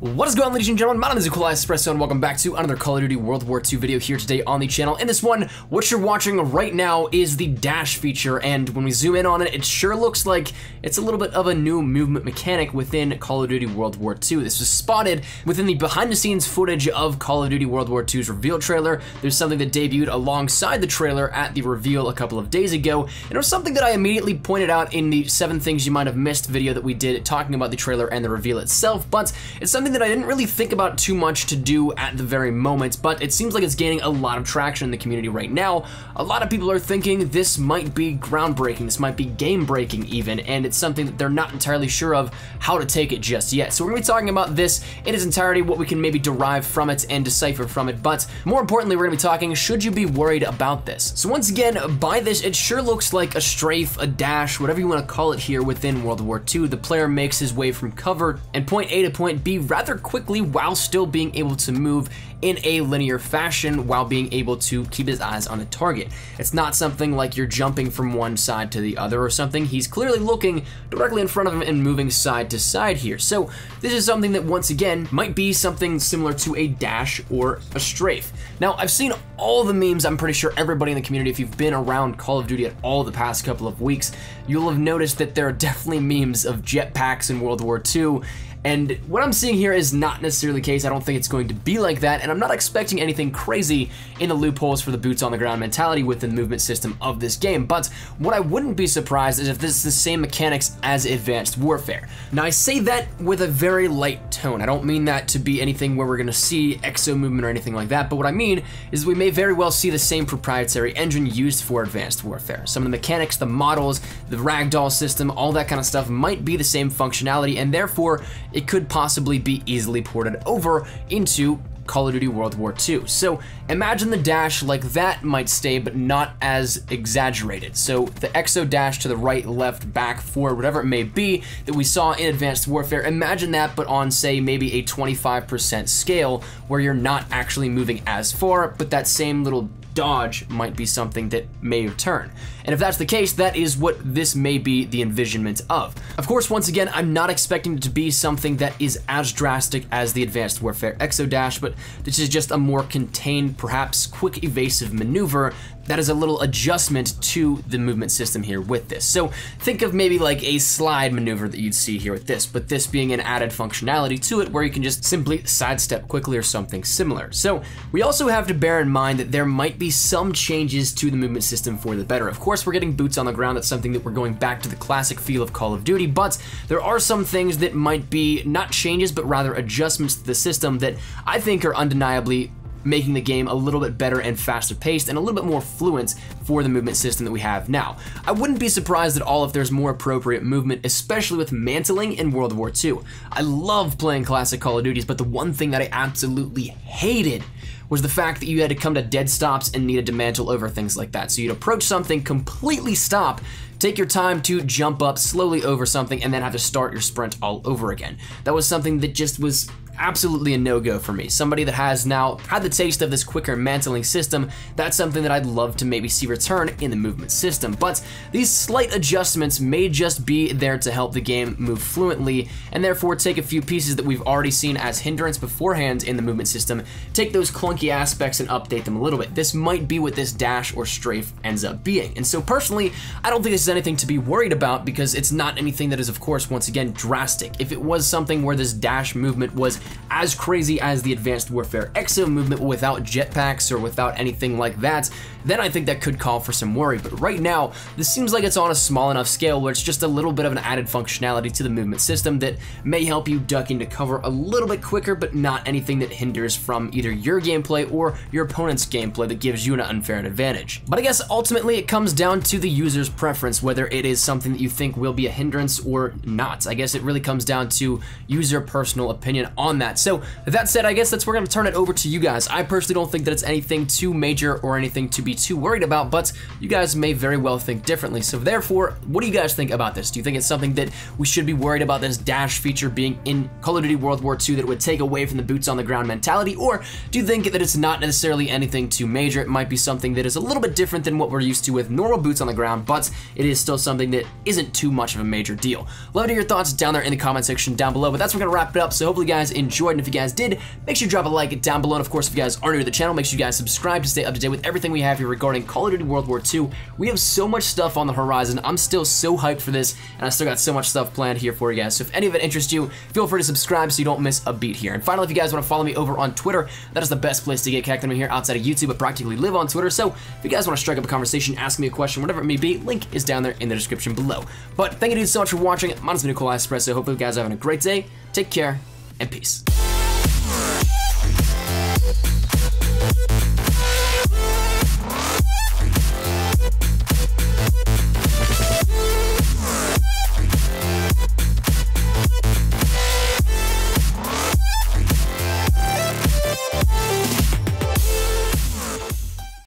What is going on, ladies and gentlemen? My name is Espresso and welcome back to another Call of Duty World War II video here today on the channel. In this one, what you're watching right now is the dash feature, and when we zoom in on it, it sure looks like it's a little bit of a new movement mechanic within Call of Duty World War II. This was spotted within the behind-the-scenes footage of Call of Duty World War II's reveal trailer. There's something that debuted alongside the trailer at the reveal a couple of days ago, and it was something that I immediately pointed out in the 7 Things You Might Have Missed video that we did talking about the trailer and the reveal itself, but it's something that I didn't really think about too much to do at the very moment, but it seems like it's gaining a lot of traction in the community right now. A lot of people are thinking this might be groundbreaking, this might be game-breaking even, and it's something that they're not entirely sure of how to take it just yet. So we're going to be talking about this in its entirety, what we can maybe derive from it and decipher from it, but more importantly, we're going to be talking, should you be worried about this? So once again, by this, it sure looks like a strafe, a dash, whatever you want to call it here within World War II. The player makes his way from cover and point A to point B rather quickly while still being able to move in a linear fashion while being able to keep his eyes on a target. It's not something like you're jumping from one side to the other or something. He's clearly looking directly in front of him and moving side to side here. So this is something that once again might be something similar to a dash or a strafe. Now I've seen all the memes, I'm pretty sure everybody in the community, if you've been around Call of Duty at all the past couple of weeks, you'll have noticed that there are definitely memes of jetpacks in World War II. And what I'm seeing here is not necessarily the case. I don't think it's going to be like that, and I'm not expecting anything crazy in the loopholes for the boots on the ground mentality within the movement system of this game, but what I wouldn't be surprised is if this is the same mechanics as Advanced Warfare. Now I say that with a very light tone. I don't mean that to be anything where we're gonna see exo movement or anything like that, but what I mean is we may very well see the same proprietary engine used for Advanced Warfare. Some of the mechanics, the models, the ragdoll system, all that kind of stuff might be the same functionality, and therefore it could possibly be easily ported over into Call of Duty World War II. So imagine the dash like that might stay, but not as exaggerated. So the exo dash to the right, left, back, forward, whatever it may be that we saw in Advanced Warfare, imagine that but on, say, maybe a 25% scale where you're not actually moving as far, but that same little dodge might be something that may return. And if that's the case, that is what this may be the envisionment of. Of course, once again, I'm not expecting it to be something that is as drastic as the Advanced Warfare Exodash, but this is just a more contained, perhaps quick evasive maneuver that is a little adjustment to the movement system here with this. So think of maybe like a slide maneuver that you'd see here with this, but this being an added functionality to it where you can just simply sidestep quickly or something similar. So we also have to bear in mind that there might be some changes to the movement system for the better. Of course, we're getting boots on the ground. That's something that we're going back to the classic feel of Call of Duty, but there are some things that might be not changes, but rather adjustments to the system that I think are undeniably making the game a little bit better and faster paced and a little bit more fluent for the movement system that we have now. I wouldn't be surprised at all if there's more appropriate movement, especially with mantling in World War II. I love playing classic Call of Duties, but the one thing that I absolutely hated was the fact that you had to come to dead stops and needed to mantle over things like that. So you'd approach something, completely stop, take your time to jump up slowly over something, and then have to start your sprint all over again. That was something that just was absolutely a no-go for me. Somebody that has now had the taste of this quicker mantling system, that's something that I'd love to maybe see return in the movement system. But these slight adjustments may just be there to help the game move fluently, and therefore take a few pieces that we've already seen as hindrance beforehand in the movement system, take those clunky aspects and update them a little bit. This might be what this dash or strafe ends up being. And so personally, I don't think this is anything to be worried about because it's not anything that is, of course, once again, drastic. If it was something where this dash movement was as crazy as the Advanced Warfare Exo movement without jetpacks or without anything like that, then I think that could call for some worry. But right now, this seems like it's on a small enough scale where it's just a little bit of an added functionality to the movement system that may help you duck into cover a little bit quicker, but not anything that hinders from either your gameplay or your opponent's gameplay that gives you an unfair advantage. But I guess ultimately it comes down to the user's preference, whether it is something that you think will be a hindrance or not. I guess it really comes down to user personal opinion on that. So with that said, I guess we're gonna turn it over to you guys. I personally don't think that it's anything too major or anything to be be too worried about, but you guys may very well think differently. So therefore, what do you guys think about this? Do you think it's something that we should be worried about, this dash feature being in Call of Duty World War II, that it would take away from the boots on the ground mentality? Or do you think that it's not necessarily anything too major? It might be something that is a little bit different than what we're used to with normal boots on the ground, but it is still something that isn't too much of a major deal. Love to hear your thoughts down there in the comment section down below, but that's where we're gonna wrap it up. So hopefully you guys enjoyed, and if you guys did, make sure you drop a like down below. And of course, if you guys are new to the channel, make sure you guys subscribe to stay up to date with everything we have here regarding Call of Duty World War II. We have so much stuff on the horizon. I'm still so hyped for this, and I still got so much stuff planned here for you guys. So if any of it interests you, feel free to subscribe so you don't miss a beat here. And finally, if you guys want to follow me over on Twitter, that is the best place to get connected with me here outside of YouTube. I practically live on Twitter, so if you guys want to strike up a conversation, ask me a question, whatever it may be, link is down there in the description below. But thank you dudes so much for watching. My name's been WWII. Hopefully you guys are having a great day. Take care, and peace.